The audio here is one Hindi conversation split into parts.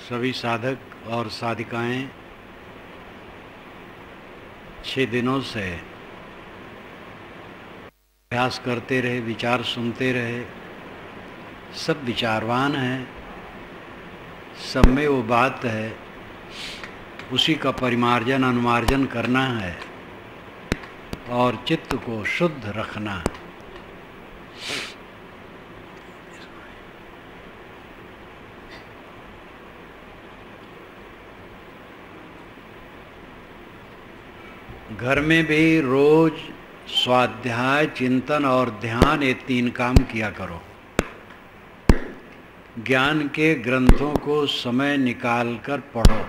सभी साधक और साधिकाएं 6 दिनों से अभ्यास करते रहे, विचार सुनते रहे, सब विचारवान हैं, सब में वो बात है, उसी का परिमार्जन अनुमार्जन करना है और चित्त को शुद्ध रखना है। घर में भी रोज स्वाध्याय, चिंतन और ध्यान, ये 3 काम किया करो। ज्ञान के ग्रंथों को समय निकालकर पढ़ो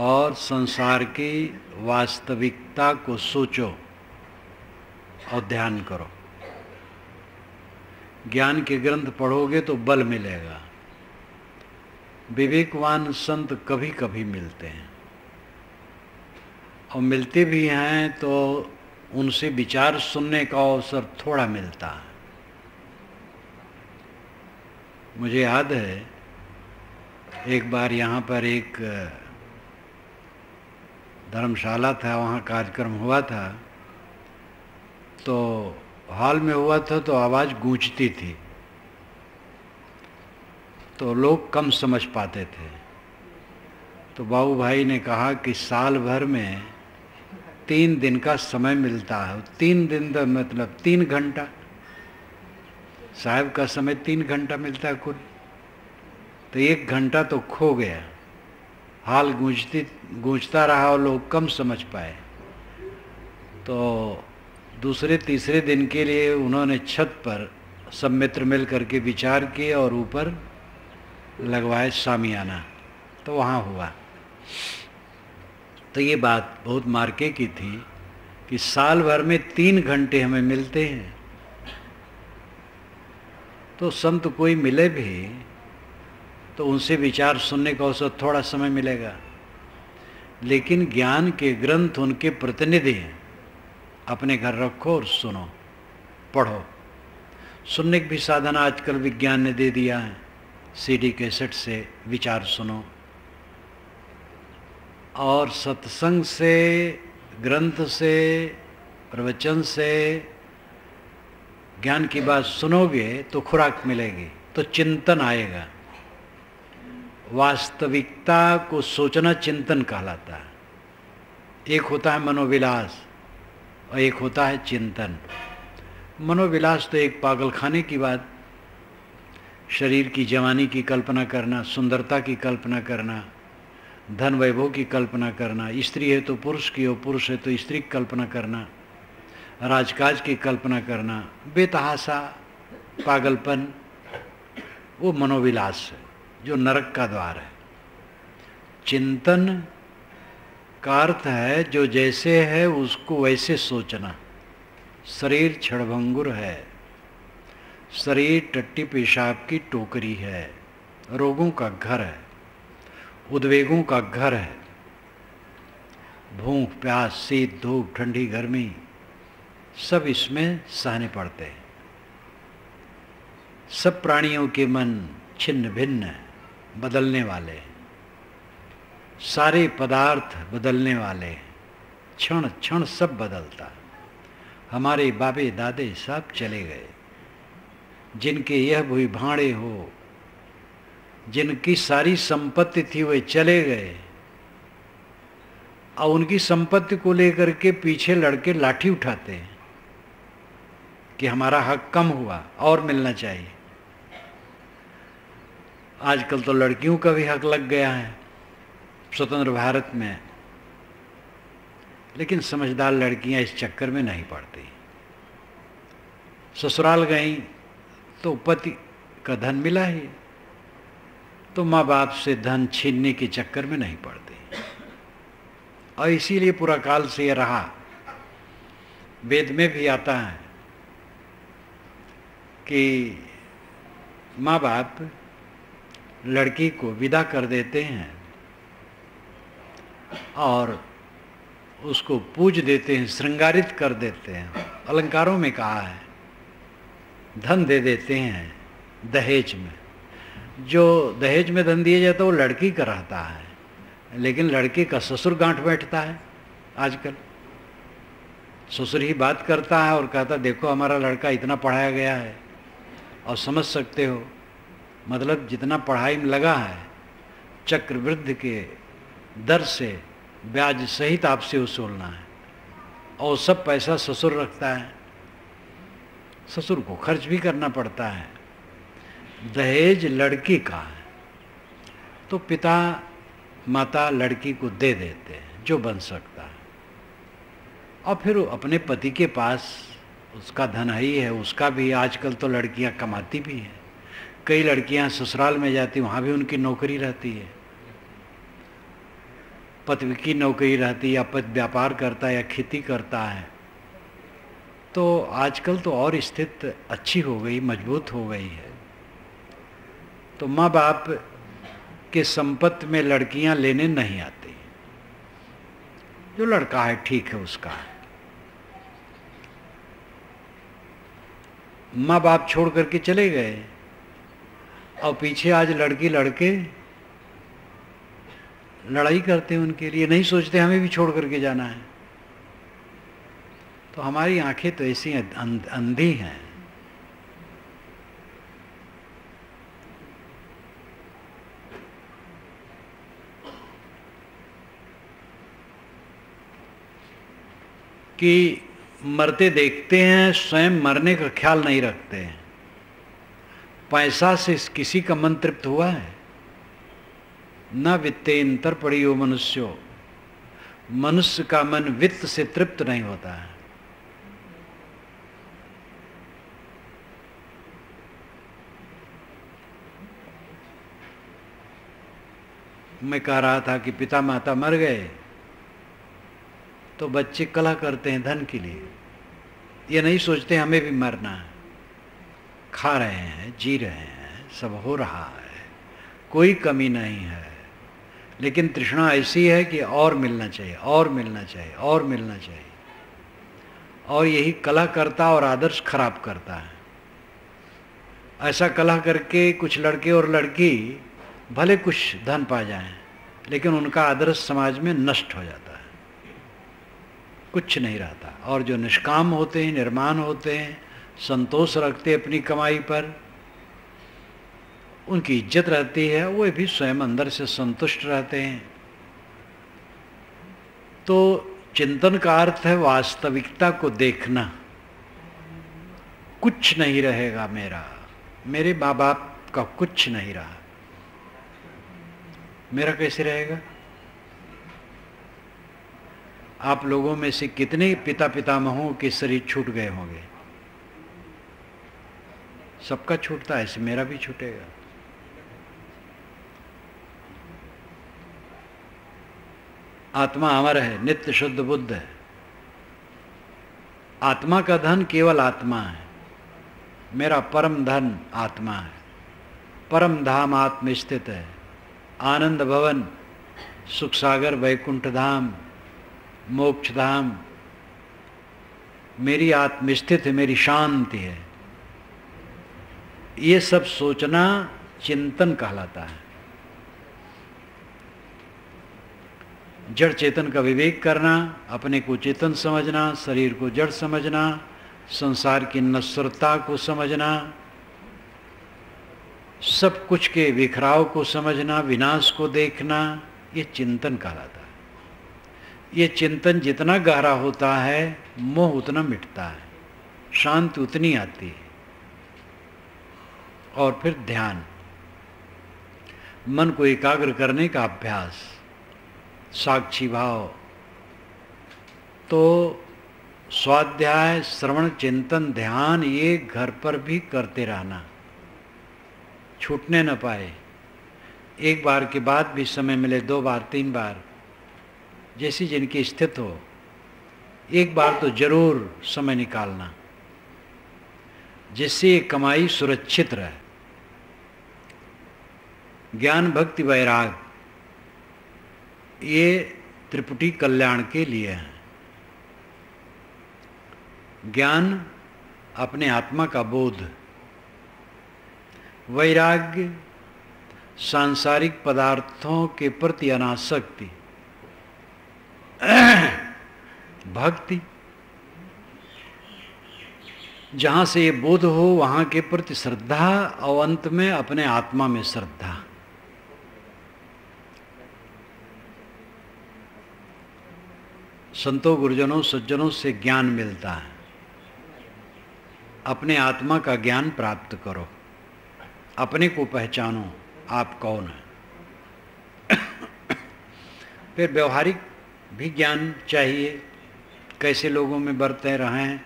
और संसार की वास्तविकता को सोचो और ध्यान करो। ज्ञान के ग्रंथ पढ़ोगे तो बल मिलेगा। विवेकवान संत कभी कभी मिलते हैं और मिलते भी हैं तो उनसे विचार सुनने का अवसर थोड़ा मिलता है। मुझे याद है एक बार यहाँ पर एक धर्मशाला था, वहाँ कार्यक्रम हुआ था, तो हॉल में हुआ था तो आवाज़ गूंजती थी, तो लोग कम समझ पाते थे। तो बाबू भाई ने कहा कि साल भर में 3 दिन का समय मिलता है। 3 दिन का मतलब 3 घंटा, साहब का समय 3 घंटा मिलता है कुल, तो 1 घंटा तो खो गया। हाल गूंजता रहा और लोग कम समझ पाए। तो दूसरे तीसरे दिन के लिए उन्होंने छत पर सब मित्र मिल करके विचार किए और ऊपर लगवाए शामियाना, तो वहाँ हुआ। तो ये बात बहुत मार्के की थी कि साल भर में 3 घंटे हमें मिलते हैं, तो संत कोई मिले भी तो उनसे विचार सुनने का अवसर थोड़ा समय मिलेगा, लेकिन ज्ञान के ग्रंथ उनके प्रतिनिधि हैं। अपने घर रखो और सुनो, पढ़ो। सुनने की भी साधन आजकल विज्ञान ने दे दिया है, सीडी कैसेट से विचार सुनो। और सत्संग से, ग्रंथ से, प्रवचन से ज्ञान की बात सुनोगे तो खुराक मिलेगी, तो चिंतन आएगा। वास्तविकता को सोचना चिंतन कहलाता है। एक होता है मनोविलास और एक होता है चिंतन। मनोविलास तो एक पागलखाने की बात, शरीर की जवानी की कल्पना करना, सुंदरता की कल्पना करना, धन वैभव की कल्पना करना, स्त्री है तो पुरुष की और पुरुष है तो स्त्री की कल्पना करना, राजकाज की कल्पना करना, बेतहासा पागलपन, वो मनोविलास है जो नरक का द्वार है। चिंतन का अर्थ है जो जैसे है उसको वैसे सोचना। शरीर क्षणभंगुर है, शरीर टट्टी पेशाब की टोकरी है, रोगों का घर है, उद्वेगों का घर है। भूख प्यास, शीत धूप, ठंडी गर्मी, सब इसमें सहने पड़ते हैं। सब प्राणियों के मन छिन्न भिन्न, बदलने वाले, सारे पदार्थ बदलने वाले, क्षण क्षण सब बदलता। हमारे बाबे दादे सब चले गए, जिनके यह भूई भाड़े हो, जिनकी सारी संपत्ति थी वे चले गए, और उनकी संपत्ति को लेकर के पीछे लड़के लाठी उठाते हैं कि हमारा हक कम हुआ और मिलना चाहिए। आजकल तो लड़कियों का भी हक लग गया है स्वतंत्र भारत में, लेकिन समझदार लड़कियां इस चक्कर में नहीं पड़ती। ससुराल गई तो पति का धन मिला ही, तो माँ बाप से धन छीनने के चक्कर में नहीं पड़ती। और इसीलिए पूरा काल से ये रहा। वेद में भी आता है कि माँ बाप लड़की को विदा कर देते हैं और उसको पूज देते हैं, श्रृंगारित कर देते हैं। अलंकारों में कहा है, धन दे देते हैं दहेज में। जो दहेज में धन दिया जाता है वो लड़की का रहता है, लेकिन लड़के का ससुर गांठ बैठता है। आजकल ससुर ही बात करता है और कहता देखो हमारा लड़का इतना पढ़ाया गया है, और समझ सकते हो मतलब जितना पढ़ाई में लगा है चक्रवृद्धि के दर से ब्याज सहित आपसे वसूलना है, और सब पैसा ससुर रखता है। ससुर को खर्च भी करना पड़ता है। दहेज लड़की का है तो पिता माता लड़की को दे देते हैं जो बन सकता है, और फिर अपने पति के पास उसका धन ही है, उसका भी। आजकल तो लड़कियां कमाती भी हैं, कई लड़कियां ससुराल में जाती वहाँ भी उनकी नौकरी रहती है, पति की नौकरी रहती है, या पति व्यापार करता है या खेती करता है। तो आजकल तो और स्थिति अच्छी हो गई, मजबूत हो गई है। तो माँ बाप के संपत्ति में लड़कियां लेने नहीं आती, जो लड़का है ठीक है उसका है। माँ बाप छोड़ करके चले गए और पीछे आज लड़की लड़के लड़ाई करते हैं उनके लिए, नहीं सोचते हमें भी छोड़ करके जाना है। तो हमारी आंखें तो ऐसी अंधी हैं। कि मरते देखते हैं, स्वयं मरने का ख्याल नहीं रखते हैं। पैसा से किसी का मन तृप्त हुआ है? न वित्तेंतर पड़ियो मनुष्यो, मनुष्य का मन वित्त से तृप्त नहीं होता है। मैं कह रहा था कि पिता माता मर गए तो बच्चे कलह करते हैं धन के लिए, ये नहीं सोचते हमें भी मरना है। खा रहे हैं, जी रहे हैं, सब हो रहा है, कोई कमी नहीं है, लेकिन तृष्णा ऐसी है कि और मिलना चाहिए, और मिलना चाहिए, और मिलना चाहिए, और यही कलह करता और आदर्श खराब करता है। ऐसा कलह करके कुछ लड़के और लड़की भले कुछ धन पा जाएं, लेकिन उनका आदर्श समाज में नष्ट हो जाता है, कुछ नहीं रहता। और जो निष्काम होते हैं, निर्माण होते हैं, संतोष रखते अपनी कमाई पर, उनकी इज्जत रहती है, वो भी स्वयं अंदर से संतुष्ट रहते हैं। तो चिंतन का अर्थ है वास्तविकता को देखना। कुछ नहीं रहेगा मेरा, मेरे माँ बाप का कुछ नहीं रहा, मेरा कैसे रहेगा? आप लोगों में से कितने पिता पितामहों के शरीर छूट गए होंगे? सबका छूटता है, ऐसे मेरा भी छूटेगा। आत्मा अमर है, नित्य शुद्ध बुद्ध है। आत्मा का धन केवल आत्मा है। मेरा परम धन आत्मा है। परम धाम आत्म स्थित है। आनंद भवन, सुख सागर, वैकुंठ धाम, मोक्ष धाम मेरी आत्म स्थित है, मेरी शांति है। ये सब सोचना चिंतन कहलाता है। जड़ चेतन का विवेक करना, अपने को चेतन समझना, शरीर को जड़ समझना, संसार की नश्वरता को समझना, सब कुछ के बिखराव को समझना, विनाश को देखना, ये चिंतन कहलाता है। ये चिंतन जितना गहरा होता है, मोह उतना मिटता है, शांति उतनी आती है। और फिर ध्यान, मन को एकाग्र करने का अभ्यास, साक्षी भाव। तो स्वाध्याय, श्रवण, चिंतन, ध्यान ये घर पर भी करते रहना, छूटने न पाए। एक बार के बाद भी समय मिले, 2 बार 3 बार, जैसी जिनकी स्थिति हो, एक बार तो जरूर समय निकालना, जिससे ये कमाई सुरक्षित रहे। ज्ञान भक्ति वैराग ये त्रिपुटी कल्याण के लिए है। ज्ञान अपने आत्मा का बोध, वैराग्य सांसारिक पदार्थों के प्रति अनासक्ति, भक्ति। जहाँ से ये बोध हो वहाँ के प्रति श्रद्धा, और अंत में अपने आत्मा में श्रद्धा। संतों, गुरुजनों, सज्जनों से ज्ञान मिलता है, अपने आत्मा का ज्ञान प्राप्त करो, अपने को पहचानो आप कौन है। फिर व्यवहारिक भी ज्ञान चाहिए, कैसे लोगों में बरते रहें,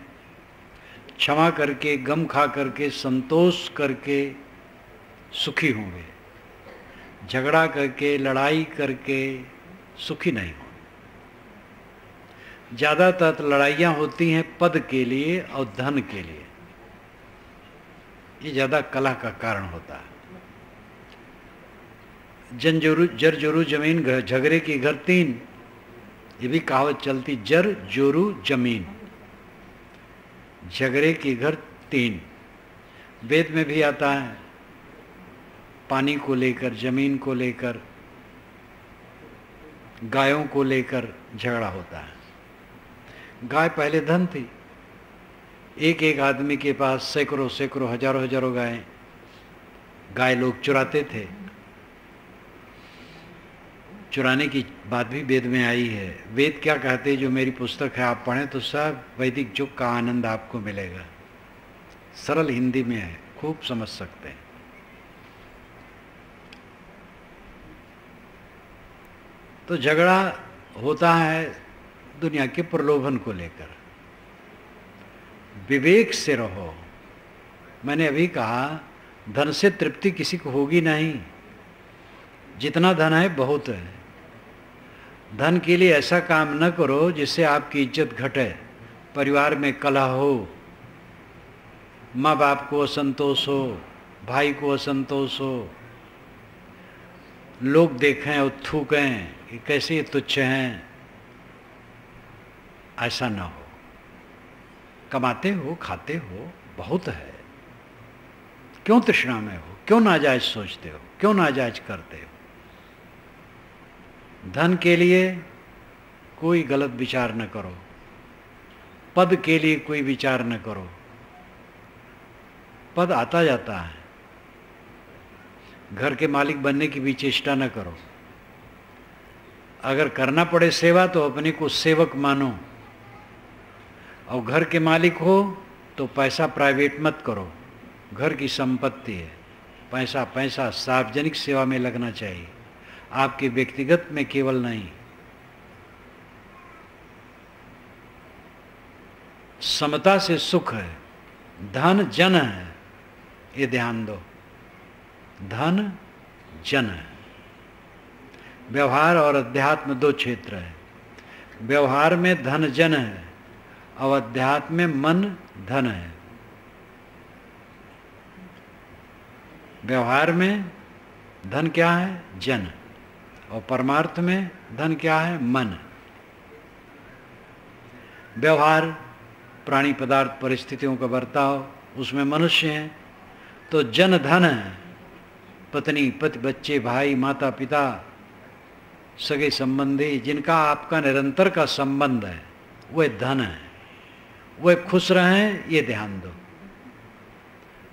क्षमा करके, गम खा करके, संतोष करके सुखी होंगे, झगड़ा करके, लड़ाई करके सुखी नहीं हो। ज़्यादातर लड़ाइयाँ होती हैं पद के लिए और धन के लिए, ये ज़्यादा कलह का कारण होता है। जर जोरू जमीन झगड़े की घर तीन, ये भी कहावत चलती, जर जोरू जमीन, झगड़े की घर तीन। वेद में भी आता है, पानी को लेकर, जमीन को लेकर, गायों को लेकर झगड़ा होता है। गाय पहले धन थी, एक एक आदमी के पास सैकड़ों सैकड़ों हजारों हजारों गाय लोग चुराते थे। चुराने की बात भी वेद में आई है। वेद क्या कहते हैं, जो मेरी पुस्तक है आप पढ़ें तो सब वैदिक युग का आनंद आपको मिलेगा। सरल हिंदी में है, खूब समझ सकते हैं। तो झगड़ा होता है दुनिया के प्रलोभन को लेकर। विवेक से रहो। मैंने अभी कहा, धन से तृप्ति किसी को होगी नहीं। जितना धन है बहुत है। धन के लिए ऐसा काम न करो जिससे आपकी इज्जत घटे, परिवार में कलह हो, माँ बाप को असंतोष हो, भाई को असंतोष हो, लोग देखें और थूकें कि कैसे तुच्छ हैं। ऐसा ना हो। कमाते हो, खाते हो, बहुत है, क्यों तृष्णा में हो, क्यों नाजायज सोचते हो, क्यों नाजायज करते हो। धन के लिए कोई गलत विचार न करो, पद के लिए कोई विचार न करो। पद आता जाता है, घर के मालिक बनने की भी चेष्टा न करो। अगर करना पड़े सेवा तो अपने को सेवक मानो, और घर के मालिक हो तो पैसा प्राइवेट मत करो। घर की संपत्ति है, पैसा सार्वजनिक सेवा में लगना चाहिए, आपके व्यक्तिगत में केवल नहीं। समता से सुख है, धन जन है, ये ध्यान दो। धन जन है। व्यवहार और अध्यात्म दो क्षेत्र है। व्यवहार में धन जन है और अध्यात्म में मन धन है। व्यवहार में धन क्या है? जन। और परमार्थ में धन क्या है? मन। व्यवहार प्राणी पदार्थ परिस्थितियों का बर्ताव, उसमें मनुष्य हैं तो जन धन है। पत्नी, पति, बच्चे, भाई, माता पिता, सगे संबंधी, जिनका आपका निरंतर का संबंध है, वह धन है। वह खुश रहें, ये ध्यान दो।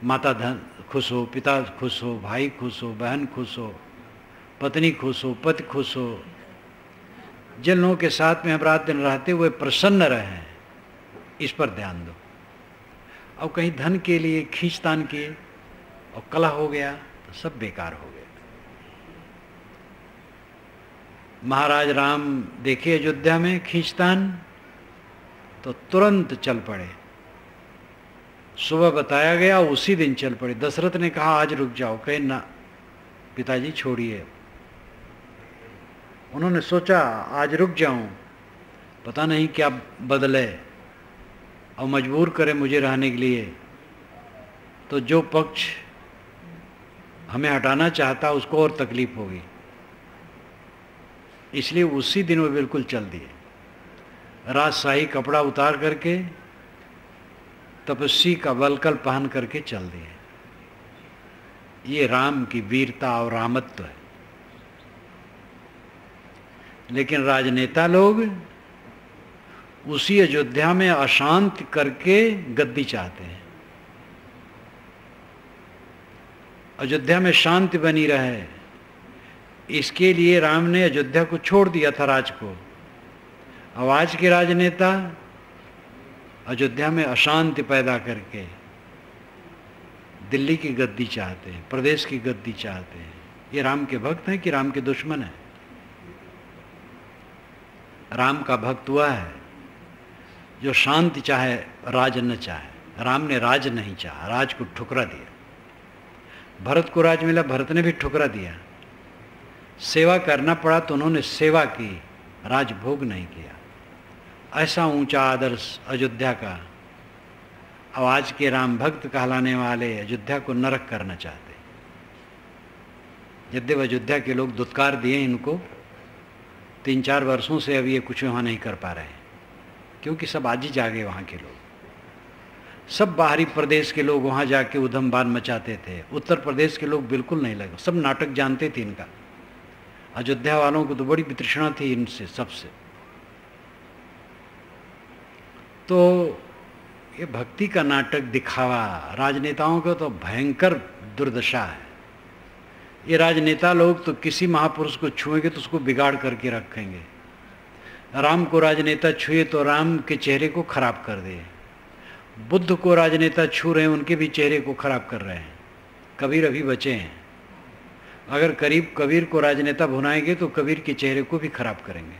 माता धन खुश हो, पिता खुश हो, भाई खुश हो, बहन खुश हो, पत्नी खुश हो, पति खुश हो, जिन लोगों के साथ में हम रात दिन रहते हुए प्रसन्न रहें, इस पर ध्यान दो। और कहीं धन के लिए खींचतान किए और कलह हो गया तो सब बेकार हो गया। महाराज राम देखे अयोध्या में खींचतान तो तुरंत चल पड़े। सुबह बताया गया, उसी दिन चल पड़े। दशरथ ने कहा आज रुक जाओ, कहे ना पिताजी छोड़िए। उन्होंने सोचा आज रुक जाऊं, पता नहीं क्या बदले और मजबूर करे मुझे रहने के लिए, तो जो पक्ष हमें हटाना चाहता उसको और तकलीफ होगी। इसलिए उसी दिन वो बिल्कुल चल दिए। राजशाही कपड़ा उतार करके तपस्वी का वलकल पहन करके चल दिए। ये राम की वीरता और रामत्व है। लेकिन राजनेता लोग उसी अयोध्या में अशांत करके गद्दी चाहते हैं। अयोध्या में शांति बनी रहे, इसके लिए राम ने अयोध्या को छोड़ दिया था राज को। अब आज के राजनेता अयोध्या में अशांति पैदा करके दिल्ली की गद्दी चाहते हैं, प्रदेश की गद्दी चाहते हैं। ये राम के भक्त हैं कि राम के दुश्मन हैं? राम का भक्त हुआ है जो शांति चाहे, राज न चाहे। राम ने राज नहीं चाहा, राज को ठुकरा दिया। भरत को राज मिला, भरत ने भी ठुकरा दिया। सेवा करना पड़ा तो उन्होंने सेवा की, राजभोग नहीं किया। ऐसा ऊंचा आदर्श अयोध्या का। अब आज के राम भक्त कहलाने वाले अयोध्या को नरक करना चाहते। यद्यप अयोध्या के लोग दुत्कार दिए इनको, 3-4 वर्षों से अब ये कुछ वहाँ नहीं कर पा रहे हैं, क्योंकि सब आज ही जागे वहाँ के लोग। सब बाहरी प्रदेश के लोग वहाँ जाके उधमबान मचाते थे। उत्तर प्रदेश के लोग बिल्कुल नहीं लगे, सब नाटक जानते थे इनका। अयोध्या वालों को तो बड़ी वितृष्णा थी इनसे सबसे। तो ये भक्ति का नाटक दिखावा राजनेताओं का तो भयंकर दुर्दशा है। ये राजनेता लोग तो किसी महापुरुष को छुएंगे तो उसको बिगाड़ करके रखेंगे। राम को राजनेता छुए तो राम के चेहरे को खराब कर दे। बुद्ध को राजनेता छू रहे हैं, उनके भी चेहरे को खराब कर रहे हैं। कबीर अभी बचे हैं, अगर करीब कबीर को राजनेता भुनाएंगे तो कबीर के चेहरे को भी खराब करेंगे।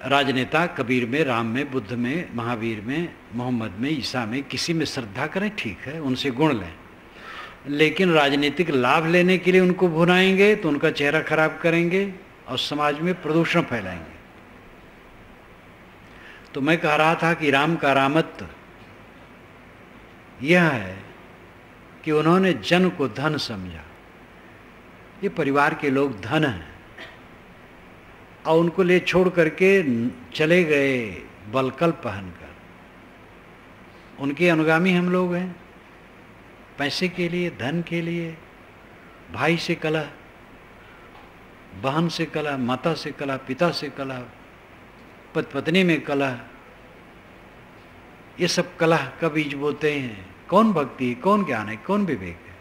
राजनेता कबीर में, राम में, बुद्ध में, महावीर में, मोहम्मद में, ईसा में, किसी में श्रद्धा करें, ठीक है, उनसे गुण लें। लेकिन राजनीतिक लाभ लेने के लिए उनको भुनाएंगे तो उनका चेहरा खराब करेंगे और समाज में प्रदूषण फैलाएंगे। तो मैं कह रहा था कि राम का रामत्व यह है कि उन्होंने जन को धन समझा। ये परिवार के लोग धन हैं और उनको ले छोड़ करके चले गए बलकल पहनकर। उनके अनुगामी हम लोग हैं। पैसे के लिए, धन के लिए, भाई से कलह, बहन से कलह, माता से कलह, पिता से कलह, पत्नी में कलह, ये सब कलह का बीज बोते हैं। कौन भक्ति, कौन ज्ञान है, कौन विवेक है?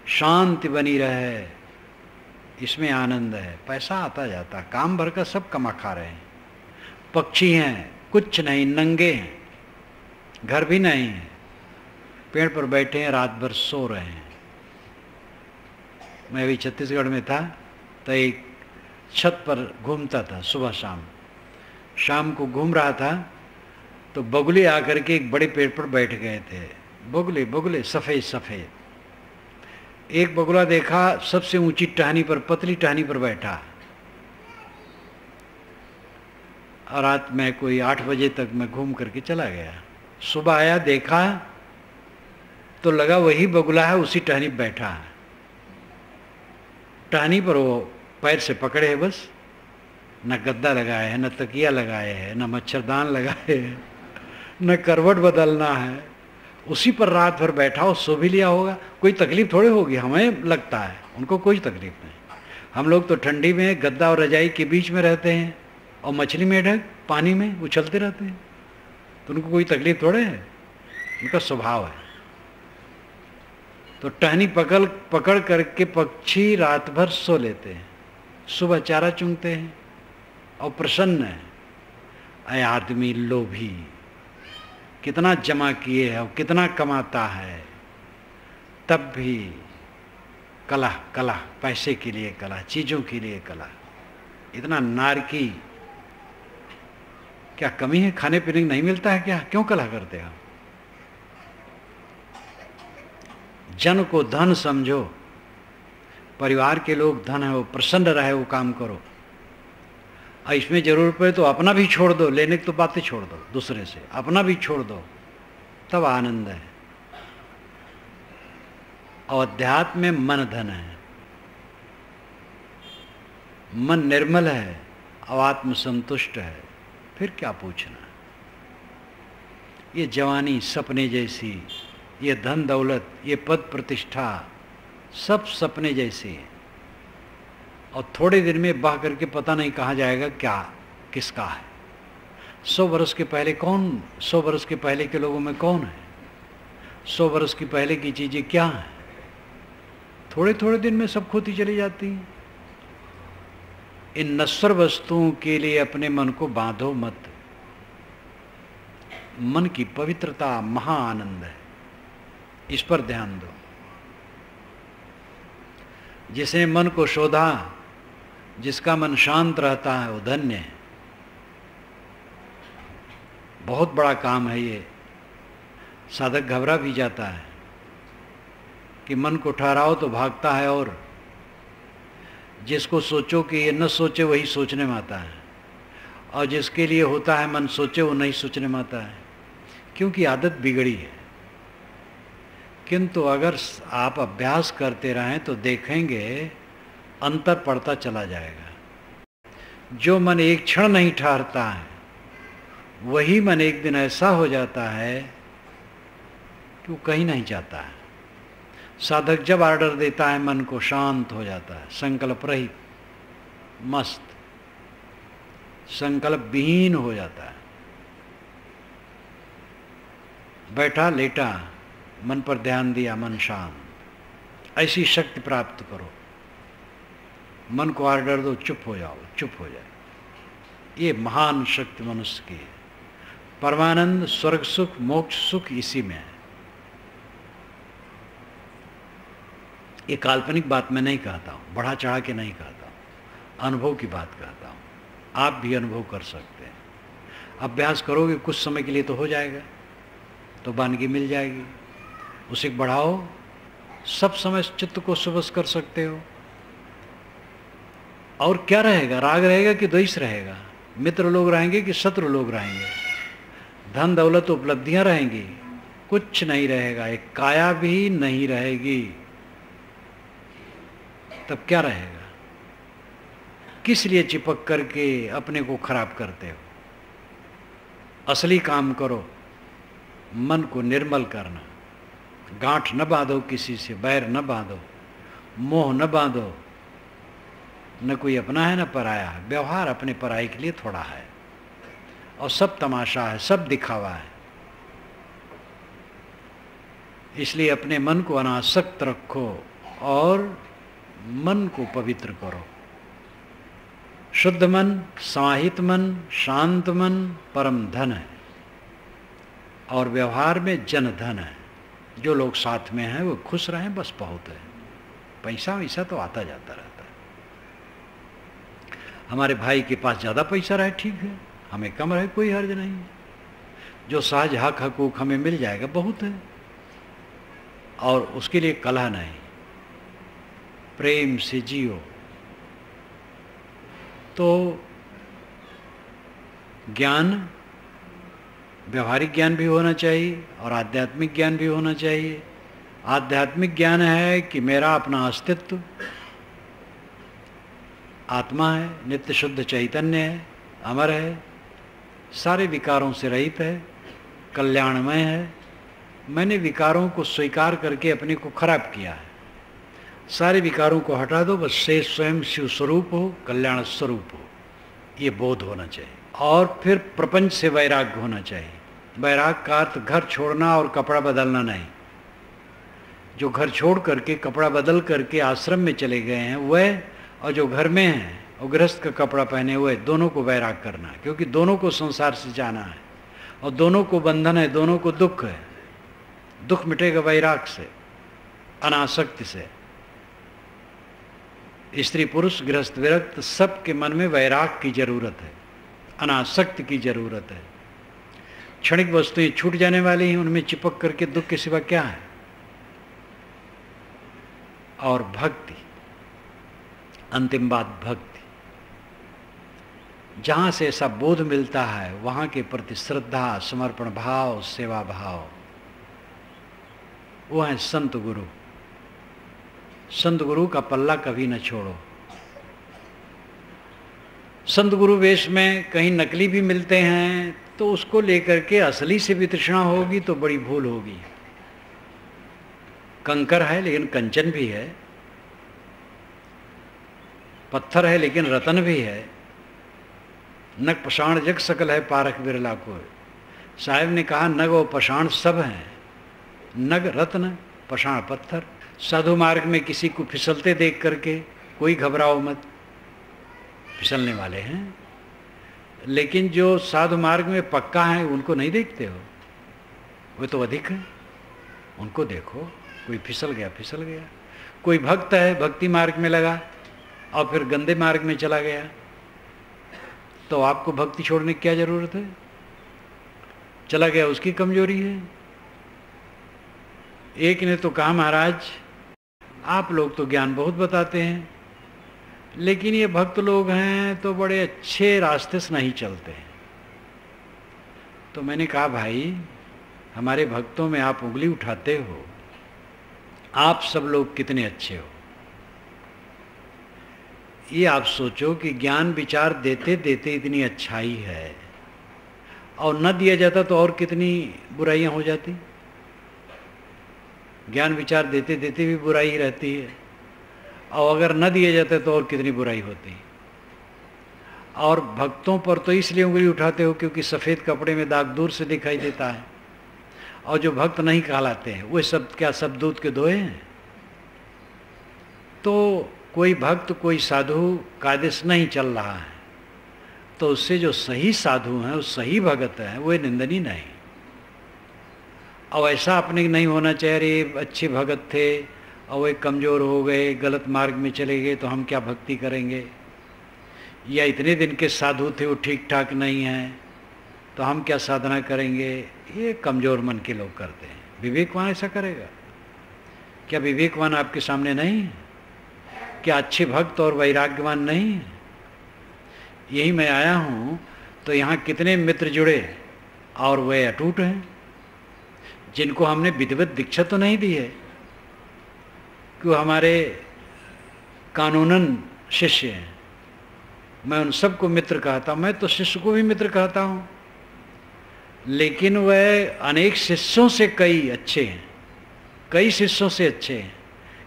शांति बनी रहे, इसमें आनंद है। पैसा आता जाता, काम भर का सब कमा खा रहे हैं। पक्षी हैं, कुछ नहीं, नंगे हैं, घर भी नहीं है, पेड़ पर बैठे हैं, रात भर सो रहे हैं। मैं अभी छत्तीसगढ़ में था तो एक छत पर घूमता था सुबह शाम। शाम को घूम रहा था तो बगुले आकर के एक बड़े पेड़ पर बैठ गए थे। बगुले बगुले सफ़ेद सफ़ेद। एक बगुला देखा सबसे ऊंची टहनी पर, पतली टहनी पर बैठा। और रात में कोई 8 बजे तक मैं घूम करके चला गया। सुबह आया, देखा तो लगा वही बगुला है, उसी टहनी पर बैठा है। टहनी पर वो पैर से पकड़े है बस, न गद्दा लगाए है, न तकिया लगाए है, न मच्छरदान लगाए है, न करवट बदलना है। उसी पर रात भर बैठा हो, सो भी लिया होगा। कोई तकलीफ थोड़ी होगी, हमें लगता है, उनको कोई तकलीफ नहीं। हम लोग तो ठंडी में गद्दा और रजाई के बीच में रहते हैं और मछली मेढक पानी में उछलते रहते हैं, तो उनको कोई तकलीफ थोड़े है, उनका स्वभाव है। तो टहनी पकड़ करके पक्षी रात भर सो लेते हैं, सुबह चारा चुंगते हैं और प्रसन्न है। ऐ आदमी लोभी, कितना जमा किए है और कितना कमाता है, तब भी कलह कलह, पैसे के लिए कलह, चीज़ों के लिए कलह। इतना नारकी, क्या कमी है? खाने पीने को नहीं मिलता है क्या? क्यों कलह करते हो? जन को धन समझो। परिवार के लोग धन है, वो प्रसन्न रहे, वो काम करो। और इसमें जरूरत पड़े तो अपना भी छोड़ दो, लेने की तो बातें छोड़ दो दूसरे से, अपना भी छोड़ दो, तब आनंद है। और अध्यात्म में मन धन है, मन निर्मल है और आत्म संतुष्ट है, फिर क्या पूछना। ये जवानी सपने जैसी ये धन दौलत, ये पद प्रतिष्ठा सब सपने जैसे हैं और थोड़े दिन में बह करके पता नहीं कहाँ जाएगा, क्या किसका है। 100 वर्ष के पहले कौन, 100 वर्ष के पहले के लोगों में कौन है, 100 वर्ष की पहले की चीज़ें क्या हैं, थोड़े थोड़े दिन में सब खोती चली जाती हैं। इन नश्वर वस्तुओं के लिए अपने मन को बांधो मत। मन की पवित्रता महाआनंद है, इस पर ध्यान दो। जिसने मन को शोधा, जिसका मन शांत रहता है, वो धन्य है। बहुत बड़ा काम है ये। साधक घबरा भी जाता है कि मन को ठहराओ तो भागता है, और जिसको सोचो कि ये न सोचे वही सोचने में आता है, और जिसके लिए होता है मन सोचे वो नहीं सोचने में आता है, क्योंकि आदत बिगड़ी है। किंतु अगर आप अभ्यास करते रहें तो देखेंगे अंतर पड़ता चला जाएगा। जो मन एक क्षण नहीं ठहरता है, वही मन एक दिन ऐसा हो जाता है कि वो कहीं नहीं जाता है। साधक जब ऑर्डर देता है मन को, शांत हो जाता है, संकल्प रहित, मस्त, संकल्प विहीन हो जाता है। बैठा लेटा, मन पर ध्यान दिया, मन शांत। ऐसी शक्ति प्राप्त करो। मन को ऑर्डर दो, चुप हो जाओ, चुप हो जाए। ये महान शक्ति मनुष्य की है। परमानंद, स्वर्ग सुख, मोक्ष सुख इसी में है। ये काल्पनिक बात मैं नहीं कहता हूँ, बढ़ा चढ़ा के नहीं कहता हूँ, अनुभव की बात कहता हूँ। आप भी अनुभव कर सकते हैं। अभ्यास करोगे कुछ समय के लिए तो हो जाएगा, तो वानगी मिल जाएगी। उसे बढ़ाओ, सब समय चित्त को सुबस कर सकते हो। और क्या रहेगा? राग रहेगा कि द्वेष रहेगा? मित्र लोग रहेंगे कि शत्रु लोग रहेंगे? धन दौलत उपलब्धियां रहेंगी? कुछ नहीं रहेगा। एक काया भी नहीं रहेगी। तब क्या रहेगा? किस लिए चिपक करके अपने को खराब करते हो? असली काम करो, मन को निर्मल करना। गांठ न बांधो किसी से, बैर न बांधो, मोह न बांधो। न कोई अपना है न पराया है। व्यवहार अपने पराई के लिए थोड़ा है, और सब तमाशा है, सब दिखावा है। इसलिए अपने मन को अनासक्त रखो और मन को पवित्र करो। शुद्ध मन, समाहित मन, शांत मन परम धन है, और व्यवहार में जन धन है। जो लोग साथ में हैं वो खुश रहें, बस बहुत है। पैसा वैसा तो आता जाता रहता है। हमारे भाई के पास ज़्यादा पैसा रहे ठीक है, हमें कम रहे कोई हर्ज नहीं। जो सहज हक हकूक हमें मिल जाएगा बहुत है, और उसके लिए कलह नहीं। प्रेम से जियो। तो ज्ञान, व्यवहारिक ज्ञान भी होना चाहिए और आध्यात्मिक ज्ञान भी होना चाहिए। आध्यात्मिक ज्ञान है कि मेरा अपना अस्तित्व आत्मा है, नित्य शुद्ध चैतन्य है, अमर है, सारे विकारों से रहित है, कल्याणमय है। मैंने विकारों को स्वीकार करके अपने को खराब किया है। सारे विकारों को हटा दो, बस शेष स्वयं शिव स्वरूप हो, कल्याण स्वरूप हो, ये बोध होना चाहिए। और फिर प्रपंच से वैराग्य होना चाहिए। वैराग्य का अर्थ घर छोड़ना और कपड़ा बदलना नहीं। जो घर छोड़ करके कपड़ा बदल करके आश्रम में चले गए हैं वह, और जो घर में हैं और गृहस्थ का कपड़ा पहने हुए, दोनों को वैराग करना है। क्योंकि दोनों को संसार से जाना है, और दोनों को बंधन है, दोनों को दुख है। दुख मिटेगा वैराग से, अनासक्ति से। स्त्री पुरुष गृहस्थ विरक्त सबके मन में वैराग की जरूरत है, अनासक्ति की जरूरत है। क्षणिक वस्तुएं छूट जाने वाली हैं, उनमें चिपक करके दुख के सिवा क्या है? और भक्ति, अंतिम बात भक्ति। जहां से ऐसा बोध मिलता है वहां के प्रति श्रद्धा, समर्पण भाव, सेवा भाव, वो है संत गुरु। संत गुरु का पल्ला कभी न छोड़ो। संत गुरु वेश में कहीं नकली भी मिलते हैं तो उसको लेकर के असली से भी तृष्णा होगी तो बड़ी भूल होगी। कंकर है लेकिन कंचन भी है, पत्थर है लेकिन रतन भी है। नग पषाण जग सकल है पारख बिरला को। साहब ने कहा नग और पषाण सब हैं, नग रत्न पषाण पत्थर। साधु मार्ग में किसी को फिसलते देख करके कोई घबराओ मत, फिसलने वाले हैं। लेकिन जो साधु मार्ग में पक्का है उनको नहीं देखते हो, वो तो अधिक है, उनको देखो। कोई फिसल गया फिसल गया, कोई भक्त है भक्ति मार्ग में लगा और फिर गंदे मार्ग में चला गया, तो आपको भक्ति छोड़ने की क्या जरूरत है? चला गया उसकी कमजोरी है। एक ने तो कहा महाराज आप लोग तो ज्ञान बहुत बताते हैं, लेकिन ये भक्त लोग हैं तो बड़े अच्छे रास्ते से नहीं चलते हैं। तो मैंने कहा भाई हमारे भक्तों में आप उंगली उठाते हो, आप सब लोग कितने अच्छे हो। ये आप सोचो कि ज्ञान विचार देते देते इतनी अच्छाई है और न दिया जाता तो और कितनी बुराइयां हो जाती। ज्ञान विचार देते देते भी बुराई ही रहती है, और अगर न दिया जाता तो और कितनी बुराई होती। और भक्तों पर तो इसलिए उंगली उठाते हो क्योंकि सफ़ेद कपड़े में दाग दूर से दिखाई देता है, और जो भक्त नहीं कहलाते हैं वे सब क्या सब दूध के धोए हैं। तो कोई भक्त कोई साधु कायदे से नहीं चल रहा है तो उससे जो सही साधु हैं, वो सही भगत हैं, वो निंदनीय नहीं। और ऐसा अपने नहीं होना चाहिए रे अच्छे भगत थे और वे कमज़ोर हो गए, गलत मार्ग में चले गए तो हम क्या भक्ति करेंगे, या इतने दिन के साधु थे वो ठीक ठाक नहीं हैं तो हम क्या साधना करेंगे। ये कमज़ोर मन के लोग करते हैं। विवेकवान ऐसा करेगा क्या? विवेकवान आपके सामने नहीं है क्या? अच्छे भक्त और वैराग्यवान नहीं है? यही मैं आया हूँ तो यहाँ कितने मित्र जुड़े और वे अटूट हैं, जिनको हमने विधिवत दीक्षा तो नहीं दी है कि वो हमारे कानूनन शिष्य हैं। मैं उन सबको मित्र कहता हूँ, मैं तो शिष्य को भी मित्र कहता हूँ, लेकिन वह अनेक शिष्यों से कई अच्छे हैं, कई शिष्यों से अच्छे हैं,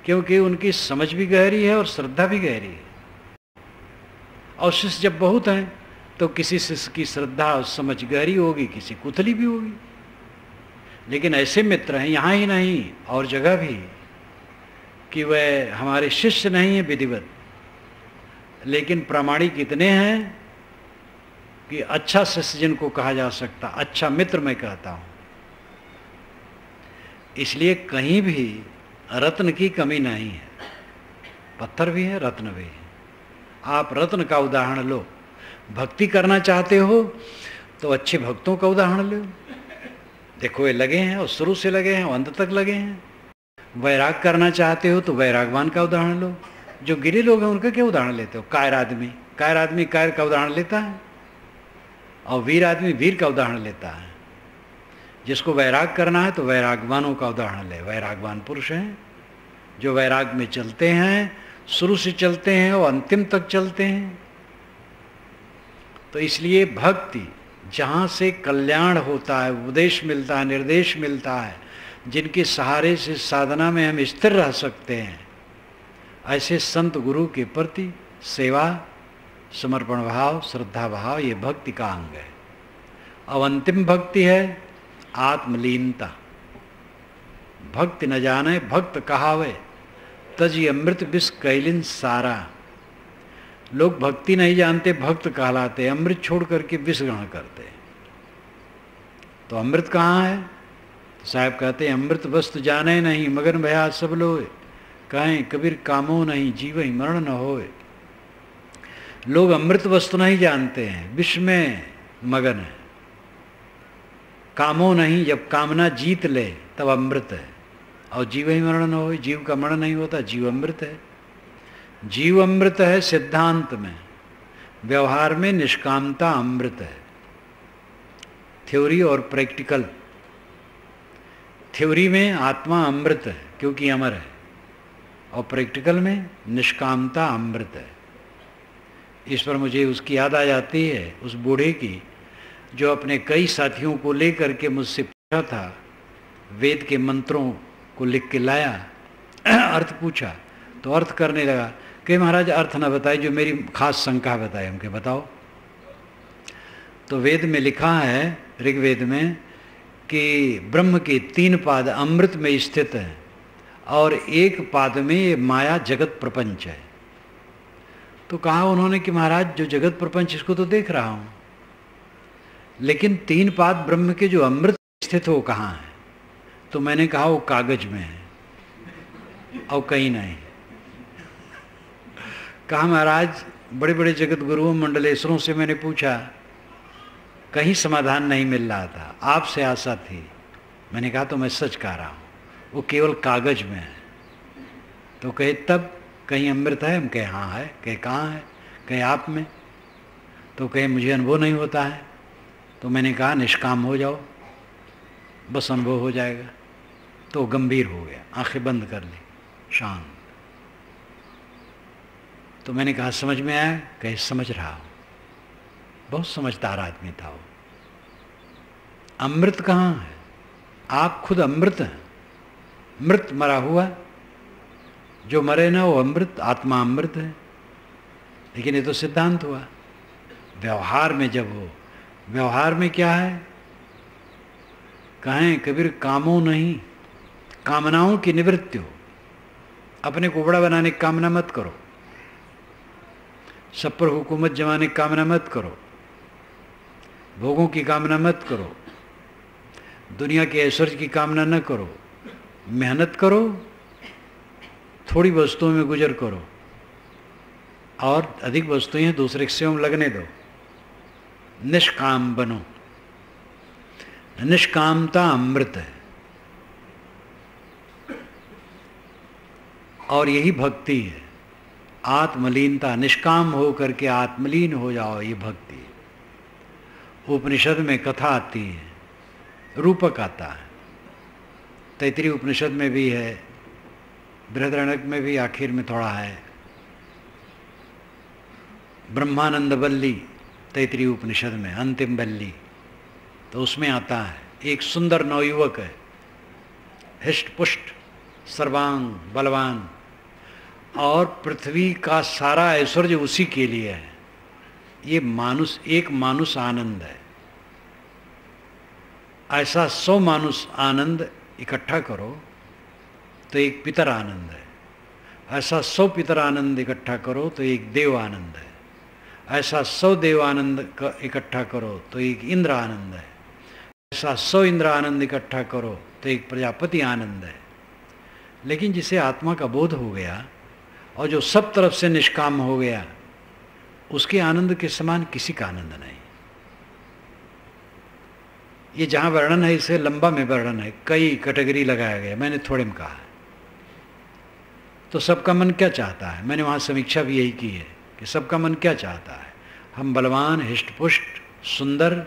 क्योंकि उनकी समझ भी गहरी है और श्रद्धा भी गहरी है। और शिष्य जब बहुत हैं तो किसी शिष्य की श्रद्धा और समझ गहरी होगी, किसी कुथली भी होगी। लेकिन ऐसे मित्र हैं यहाँ ही नहीं और जगह भी कि वह हमारे शिष्य नहीं हैं विधिवत, लेकिन प्रामाणिक इतने हैं कि अच्छा शिष्य जिनको कहा जा सकता, अच्छा मित्र मैं कहता हूँ। इसलिए कहीं भी रत्न की कमी नहीं है, पत्थर भी है रत्न भी है। आप रत्न का उदाहरण लो। भक्ति करना चाहते हो तो अच्छे भक्तों का उदाहरण लो। देखो ये लगे हैं और शुरू से लगे हैं और अंत तक लगे हैं। वैराग करना चाहते हो तो वैरागवान का उदाहरण लो। जो गिरे लोग हैं उनका क्या उदाहरण लेते हो? कायर आदमी कायर का उदाहरण लेता है और वीर आदमी वीर का उदाहरण लेता है। जिसको वैराग करना है तो वैरागवानों का उदाहरण ले। वैरागवान पुरुष हैं जो वैराग में चलते हैं, शुरू से चलते हैं और अंतिम तक चलते हैं। तो इसलिए भक्ति जहाँ से कल्याण होता है, उपदेश मिलता है, निर्देश मिलता है, जिनके सहारे से साधना में हम स्थिर रह सकते हैं, ऐसे संत गुरु के प्रति सेवा, समर्पण भाव, श्रद्धा भाव, ये भक्ति का अंग है। अब अंतिम भक्ति है आत्मलीनता। भक्ति न जाने भक्त कहावे, तजी अमृत विष कैलिन सारा। लोग भक्ति नहीं जानते, भक्त कहलाते, अमृत छोड़ करके विष ग्रहण करते। तो अमृत कहाँ है? तो साहब कहते हैं अमृत वस्तु जाने नहीं, मगन भया सब लोए, कहें कबीर कामो नहीं, जीव ही मरण न होए। लोग अमृत वस्तु नहीं जानते हैं, विष में मगन है। कामो नहीं, जब कामना जीत ले तब अमृत है। और जीव ही मरण न हो, जीव का मरण नहीं होता, जीव अमृत है। जीव अमृत है सिद्धांत में, व्यवहार में निष्कामता अमृत है। थ्योरी और प्रैक्टिकल। थ्योरी में आत्मा अमृत है क्योंकि अमर है, और प्रैक्टिकल में निष्कामता अमृत है। इस पर मुझे उसकी याद आ जाती है, उस बूढ़े की जो अपने कई साथियों को लेकर के मुझसे पूछा था वेद के मंत्रों को लिख के लाया, अर्थ पूछा तो अर्थ करने लगा कि महाराज अर्थ ना बताए, जो मेरी खास शंका बताए हमके बताओ। तो वेद में लिखा है, ऋग्वेद में, कि ब्रह्म के 3 पाद अमृत में स्थित हैं और 1 पाद में ये माया जगत प्रपंच है। तो कहा उन्होंने कि महाराज जो जगत प्रपंच इसको तो देख रहा हूँ, लेकिन 3 पाद ब्रह्म के जो अमृत स्थित हो कहाँ है? तो मैंने कहा वो कागज में है और कहीं नहीं। कहा महाराज बड़े बड़े जगत गुरुओं मंडलेश्वरों से मैंने पूछा, कहीं समाधान नहीं मिल रहा था, आपसे आशा थी। मैंने कहा तो मैं सच कह रहा हूँ, वो केवल कागज में है। तो कहे तब कहीं अमृत है? हम कहे हाँ है। कहे कहाँ है? कहे आप में। तो कहे मुझे अनुभव नहीं होता है। तो मैंने कहा निष्काम हो जाओ, बस अनुभव हो जाएगा। तो गंभीर हो गया, आंखें बंद कर ली, शांत। तो मैंने कहा समझ में आया? कहे समझ रहा हूँ। बहुत समझदार आदमी था वो। अमृत कहाँ है? आप खुद अमृत हैं। मृत मरा हुआ, जो मरे ना वो अमृत, आत्मा अमृत है। लेकिन ये तो सिद्धांत हुआ। व्यवहार में जब हो, व्यवहार में क्या है? कहें कबीर कामों नहीं, कामनाओं की निवृत्ति हो। अपने को बड़ा बनाने की कामना मत करो, सब पर हुकूमत जमाने की कामना मत करो, भोगों की कामना मत करो, दुनिया के ऐश्वर्य की कामना न करो। मेहनत करो, थोड़ी वस्तुओं में गुजर करो, और अधिक वस्तुएं हैं दूसरे के सेवा में लगने दो। निष्काम बनो। निष्कामता अमृत है, और यही भक्ति है। आत्मलीनता, निष्काम हो करके आत्मलीन हो जाओ, ये भक्ति है। उपनिषद में कथा आती है, रूपक आता है। तैत्तिरीय उपनिषद में भी है, बृहदारण्यक में भी आखिर में थोड़ा है। ब्रह्मानंद वल्ली तैत्तिरीय उपनिषद में अंतिम वल्ली, तो उसमें आता है एक सुंदर नवयुवक है, हिष्ट पुष्ट सर्वांग बलवान, और पृथ्वी का सारा ऐश्वर्य उसी के लिए है। ये मानुष, एक मानुष आनंद है। ऐसा 100 मानुष आनंद इकट्ठा करो तो एक पितर आनंद है। ऐसा 100 पितर आनंद इकट्ठा करो तो एक देव आनंद है। ऐसा 100 देव आनंद इकट्ठा करो तो एक इंद्र आनंद है। ऐसा 100 इंद्र आनंद इकट्ठा करो तो एक प्रजापति आनंद है। लेकिन जिसे आत्मा का बोध हो गया और जो सब तरफ से निष्काम हो गया, उसके आनंद के समान किसी का आनंद नहीं। ये जहाँ वर्णन है, इसे लंबा में वर्णन है, कई कैटेगरी लगाया गया, मैंने थोड़े में कहा है। तो सबका मन क्या चाहता है? मैंने वहाँ समीक्षा भी यही की है कि सबका मन क्या चाहता है? हम बलवान, हिष्टपुष्ट, सुंदर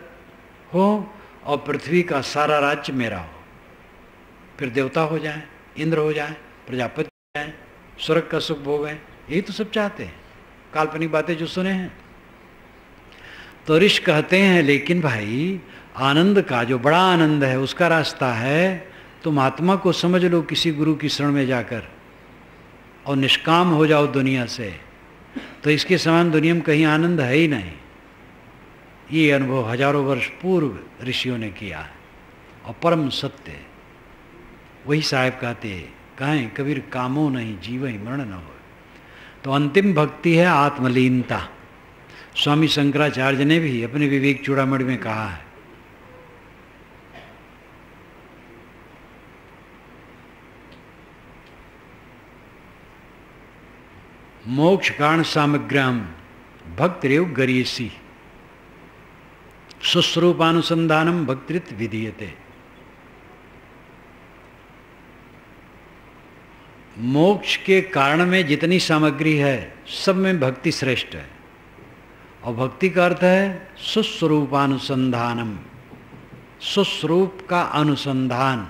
हो और पृथ्वी का सारा राज्य मेरा हो, फिर देवता हो जाए, इंद्र हो जाए, प्रजापति हो जाए, स्वर्ग का सुख भोग है। यही तो सब चाहते हैं, काल्पनिक बातें जो सुने हैं। तो ऋषि कहते हैं लेकिन भाई आनंद का जो बड़ा आनंद है उसका रास्ता है, तुम आत्मा को समझ लो किसी गुरु की शरण में जाकर और निष्काम हो जाओ दुनिया से। तो इसके समान दुनिया में कहीं आनंद है ही नहीं। ये अनुभव हजारों वर्ष पूर्व ऋषियों ने किया है और परम सत्य। वही साहब कहते कहें कबीर कामो नहीं जीव ही मरण न हो। तो अंतिम भक्ति है आत्मलीनता। स्वामी शंकराचार्य ने भी अपने विवेक चूड़ामणि में कहा है, मोक्ष कारण सामग्र्याम भक्तिरेव गरीयसी सुस्वरूपानुसंधानम भक्तिरित विधीयते। मोक्ष के कारण में जितनी सामग्री है सब में भक्ति श्रेष्ठ है। और भक्ति का अर्थ है सुस्वरूपानुसंधानम, सुस्वरूप का अनुसंधान,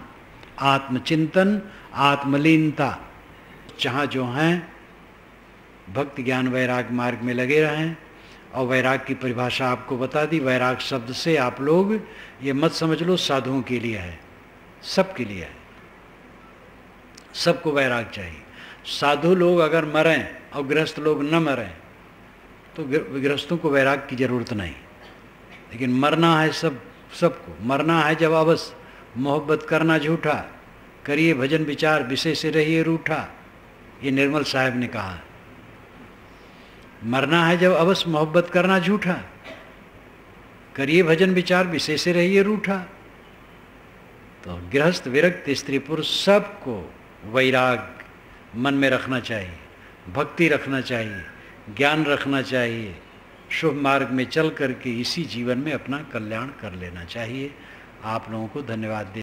आत्मचिंतन, आत्मलीनता। जहाँ जो हैं भक्ति ज्ञान वैराग मार्ग में लगे रहें। और वैराग की परिभाषा आपको बता दी। वैराग शब्द से आप लोग ये मत समझ लो साधुओं के लिए है, सबके लिए है। सबको वैराग चाहिए। साधु लोग अगर मरें और गृहस्थ लोग न मरें तो गृहस्थों को वैराग की जरूरत नहीं, लेकिन मरना है सबको। मरना है जब अवश्य, मोहब्बत करना झूठा, करिए भजन विचार विषय से रहिए रूठा, ये निर्मल साहब ने कहा। मरना है जब अवश्य, मोहब्बत करना झूठा, करिए भजन विचार विषय से रहिए रूठा। तो गृहस्थ विरक्त स्त्री पुरुष सबको वैराग मन में रखना चाहिए, भक्ति रखना चाहिए, ज्ञान रखना चाहिए, शुभ मार्ग में चल करके इसी जीवन में अपना कल्याण कर लेना चाहिए। आप लोगों को धन्यवाद दे